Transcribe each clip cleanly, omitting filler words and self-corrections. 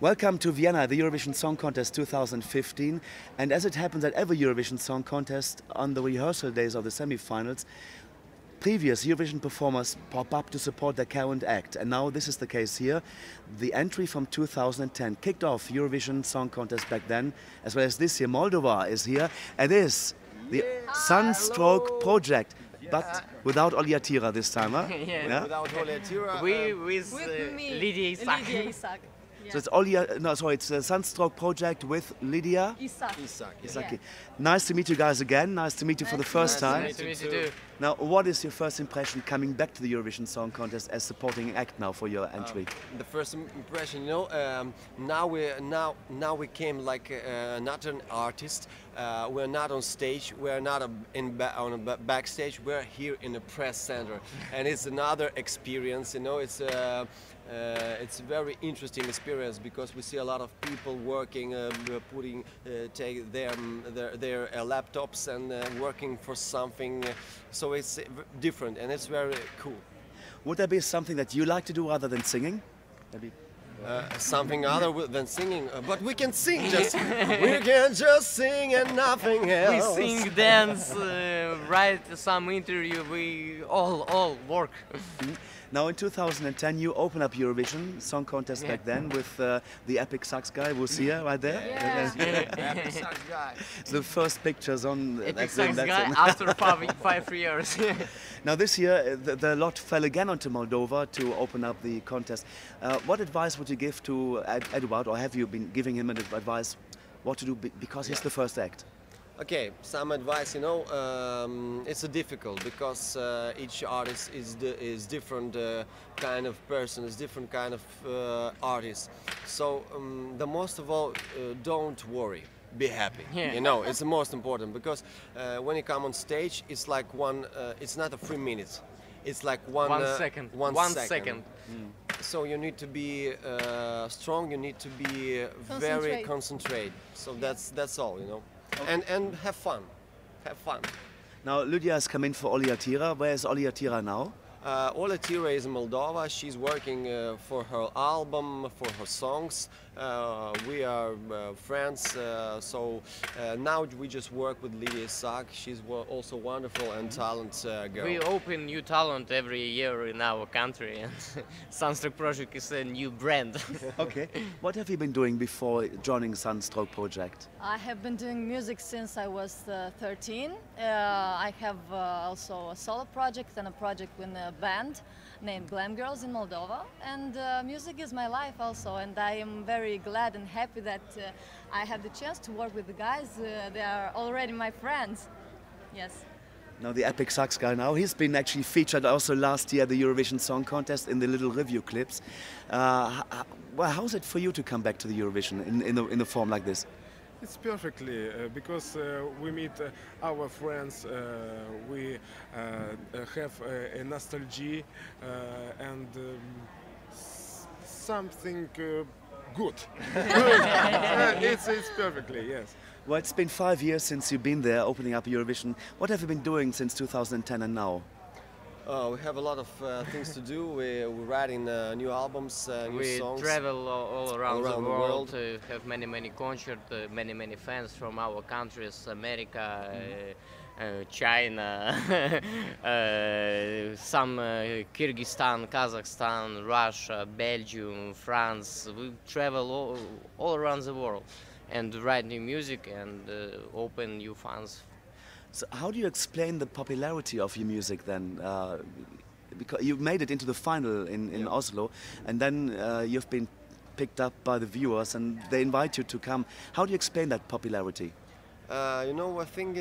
Welcome to Vienna, the Eurovision Song Contest 2015. And as it happens at every Eurovision Song Contest, on the rehearsal days of the semi-finals, previous Eurovision performers pop up to support their current act. And now this is the case here. The entry from 2010 kicked off Eurovision Song Contest back then, as well as this year. Moldova is here. It is the Sunstroke project. But without Oliatira this time, huh? Yeah, without Oliatira. With Lydia Isak. So it's it's a Sunstroke project with Lydia Isak. Yeah. Nice to meet you guys again. Nice to meet you for the first time. Nice to meet you too. Now, what is your first impression coming back to the Eurovision Song Contest as supporting act now for your entry? The first impression, now we came like not an artist. We're not on stage. We're not on a backstage. We're here in the press center, and it's another experience. It's a very interesting experience because we see a lot of people working, take their laptops and working for something. So it's different and it's very cool. Would there be something that you like to do other than singing? Maybe. Something other than singing, but we can sing. We can just sing and nothing else. We sing, dance, write some interview. We all work. Now in 2010 you open up Eurovision Song Contest back then with the epic sax guy, Lucia, right there. Epic sax guy. The first pictures on epic sax guy after 5 years. Now this year the lot fell again onto Moldova to open up the contest. What advice would you give to Eduard, or have you been giving him advice what to do because he's the first act? Okay, some advice. It's difficult because each artist is different kind of person, is different kind of artist. So the most of all, don't worry. Be happy. Yeah. It's the most important because when you come on stage, it's like it's not a 3 minutes. It's like one second. One second. Mm. So you need to be strong. You need to be very concentrated. So that's all. Okay. And have fun. Have fun. Now Lydia has come in for Oliatira. Where is Oliatira now? Oliatira is in Moldova. She's working for her album, for her songs. We are friends, so now we just work with Lydia Isak. She's also wonderful and talented girl. We open new talent every year in our country, and Sunstroke project is a new brand. Okay. What have you been doing before joining Sunstroke project? I have been doing music since I was 13. I have also a solo project and a project with a band named Glam Girls in Moldova, and music is my life also, and I am very glad and happy that I have the chance to work with the guys. They are already my friends. Yes. Now the epic sax guy now, he's been actually featured also last year at the Eurovision Song Contest in the little review clips. Well, how's it for you to come back to the Eurovision in a form like this? It's perfectly because we meet our friends, we have a nostalgia and something good. It's perfectly, yes. Well, it's been 5 years since you've been there opening up Eurovision. What have you been doing since 2010 and now? We have a lot of things to do. We're writing new albums, new songs. We travel all around the world, have many concerts, many fans from our countries, America, China, some Kyrgyzstan, Kazakhstan, Russia, Belgium, France. We travel all around the world and write new music and open new fans. So how do you explain the popularity of your music then? Because you made it into the final in Oslo, and then you've been picked up by the viewers and they invite you to come. How do you explain that popularity? I think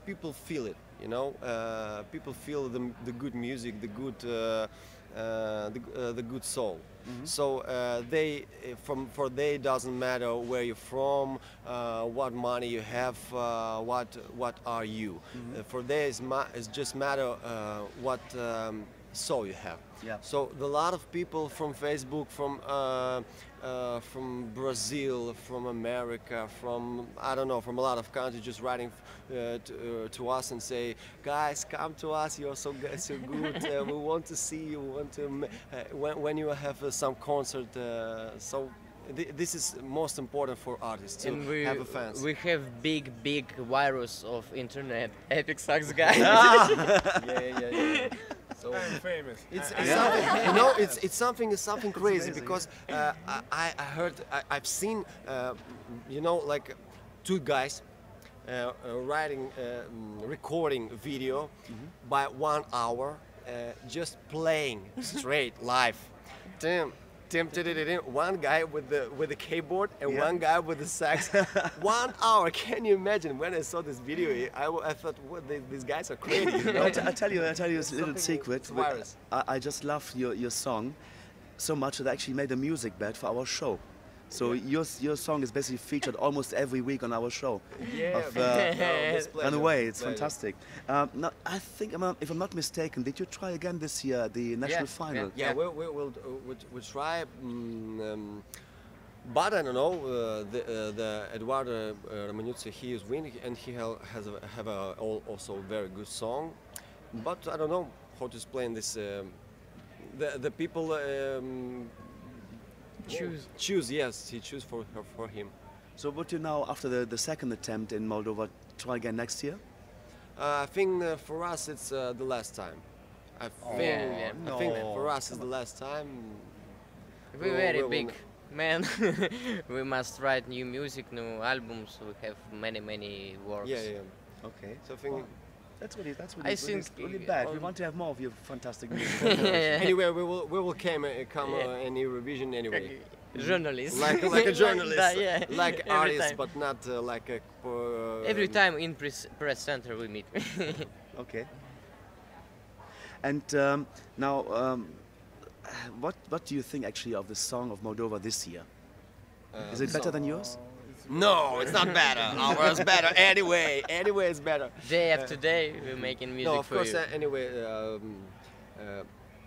people feel it. People feel the good music, the good soul. Mm-hmm. So for they doesn't matter where you're from, what money you have, what are you. Mm-hmm. For they it's just matter what soul you have. Yeah. So a lot of people from Facebook, from Brazil, from America, from I don't know, from a lot of countries, just writing to us and say, guys, come to us. You're so so good. We want to see you. We want to when you have some concert. So this is most important for artists to have a fans. We have big virus of internet. Epic sucks, guys. Yeah. So I'm famous. it's something, you know, it's something crazy amazing. because I heard, I've seen, you know, like two guys recording video by 1 hour, just playing straight live. Damn. One guy with the keyboard and one guy with the sax. 1 hour. Can you imagine? When I saw this video, I thought, what, these guys are crazy. You know? I tell you a little Something- secret. it's virus. I just love your song so much that I actually made a music bed for our show. So your song is basically featured almost every week on our show. Yeah. Of, No, on the way, it's pleasure. fantastic. Now, I think, if I'm not mistaken, did you try again this year the national final? Yeah, we'll try. But I don't know. The Eduardo Romagnuzzi, he is winning, and he have also very good song. But I don't know how to explain this. The people choose. Yes, he choose for him. So would you now, after the second attempt in Moldova, try again next year? I think for us it's the last time. I think for us it's the last time. We're very big, man. We must write new music, new albums. We have many works. Yeah. Okay. So I think. That's really I think, really bad. We on- want to have more of your fantastic music. Anyway, we will come in Eurovision anyway. Journalist. Like a journalist, Yeah. like Every artist, time. but not like a. Every time in press center we meet. Okay. And now, what do you think actually of the song of Moldova this year? Is it better than yours? No, it's not better. Ours is better anyway. Anyway, it's better. Day after day we're making music No, of for course. you. Anyway,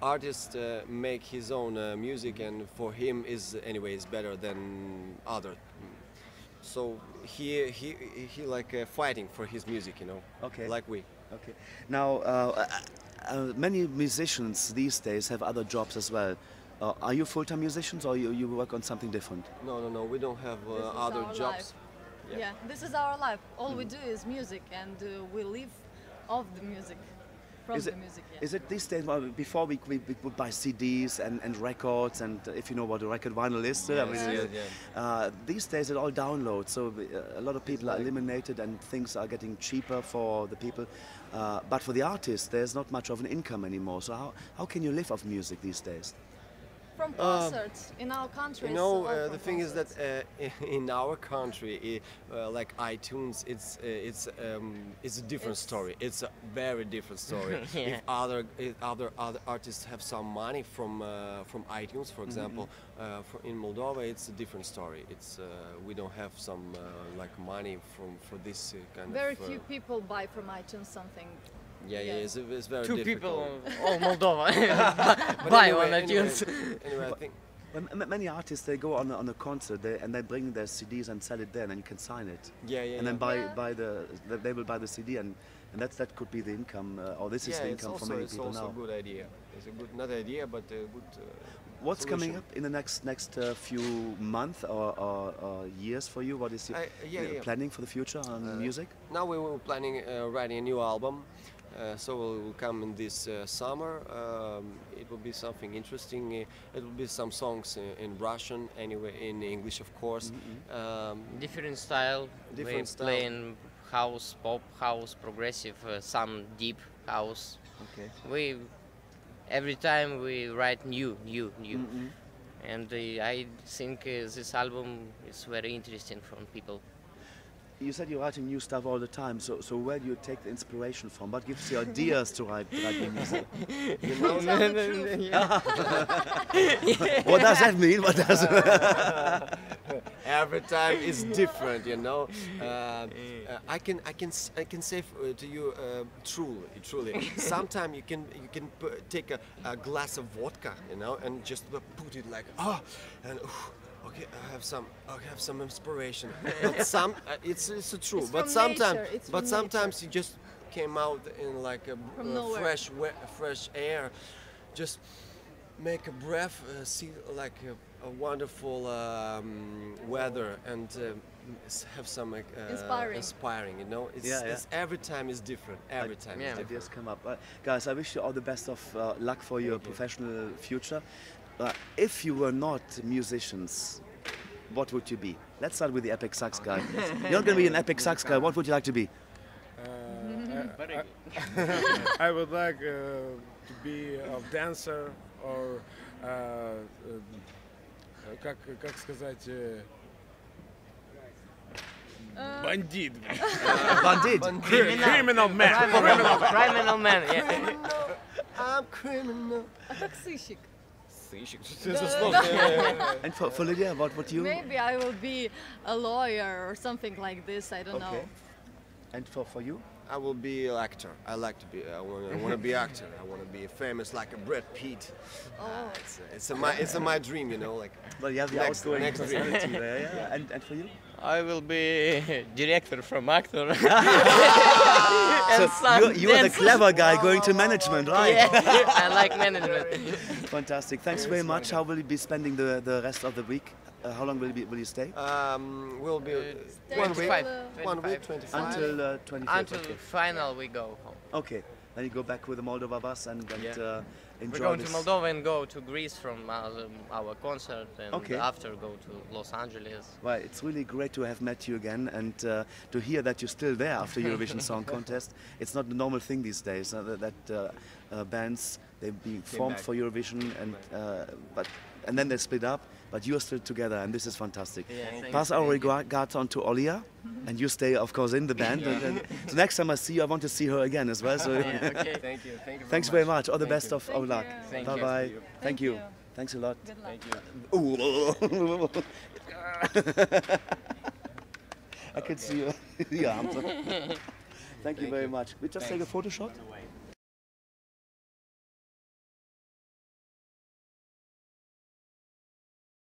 artist make his own music, and for him is anyways better than other. So he like fighting for his music, you know. Okay. Like we. Okay. Now, many musicians these days have other jobs as well. Are you full-time musicians, or you work on something different? No. We don't have This is other our jobs. life. Yeah, this is our life. All we do is music, and we live off the music, from Is the it, music. Yeah. is it these days? Well, before we would buy CDs and records, and if you know what a record vinyl is, I mean, these days it all downloads. So a lot of people are eliminated, and things are getting cheaper for the people. But for the artists, there's not much of an income anymore. So how can you live off music these days? From concerts in our country. You know, the thing is that in our country, like iTunes, it's a different story. It's a very different story. Yeah. If other artists have some money from iTunes, for example, in Moldova, it's a different story. It's we don't have some like money for this kind Very of. few people buy from iTunes something. Yeah, it's very Two difficult. people, all Moldova, But buy anyway, on iTunes. Anyway, I think. Well, many artists, they go on a concert and they bring their CDs and sell it there, and then you can sign it. Yeah. And then Yeah. they will buy the CD, and that could be the income, or this is the income for many people it's also now. a good idea. It's a good, not idea, but a good. What's coming solution. up in the next few months or years for you? What is your planning for the future on music? Now we were planning writing a new album, so it will come in this summer. It will be something interesting. It will be some songs in Russian, anyway, in English, of course. Different style. Different we style. playing house, pop, house, progressive, some deep house. Okay. We every time we write new, and I think this album is very interesting for people. You said you're writing new stuff all the time, so where do you take the inspiration from? What gives you ideas to write new music? You know, Tell the truth. What does that mean? What does every time is different, you know. I can say to you truly. Sometimes you can take a glass of vodka, you know, and just put it like and. Okay, I have some inspiration. But it's true. It's but from sometimes, nature, it's but from sometimes you just came out in like a nowhere. fresh air, just make a breath, see like a wonderful weather, and have some inspiring. You know, it's every time is different. Every time. Yeah. Is different. ideas come up? Guys, I wish you all the best of luck for your professional future. If you were not musicians, what would you be? Let's start with the epic sax guy. You're not going to be an epic sax guy. What would you like to be? I would like to be a dancer or как сказать, бандит. Bandit. Criminal man. Criminal man, yeah. I'm criminal. А как сыщик? And for Lydia, what would you? Maybe I will be a lawyer or something like this. I don't know. And for you? I will be an actor. I like to be. I want to be actor. I want to be famous like a Brad Pitt. Oh. It's my dream, you know, like. Well, you have the Next outgoing dream. personality there, yeah. And for you? I will be director from actor. So you are the clever guy going to management, right? Yeah, I like management. Fantastic. Thanks very much. How will you be spending the rest of the week? How long will you stay? We'll be Stay 1 week. till, 1 week, 25. Until 25th. Until Okay. final we go home. Okay. Then you go back with the Moldova bus and enjoy We're going this. to Moldova and go to Greece from our concert, and Okay. after go to Los Angeles. Well, it's really great to have met you again and to hear that you're still there after Eurovision Song Contest. It's not the normal thing these days that bands they've been formed for Eurovision and then they split up, but you're still together and this is fantastic. Yeah, Pass our regards on to Olia, and you stay, of course, in the band. and so next time I see you, I want to see her again as well. So Okay. Thank you. Thank you. thanks very much. All the best of Thank luck. you. Thank Bye you. bye. Thank Thank you. you. Thanks a lot. Good luck. Thank you. I can see you. Yeah. Thank you very much. We just take a photo shot.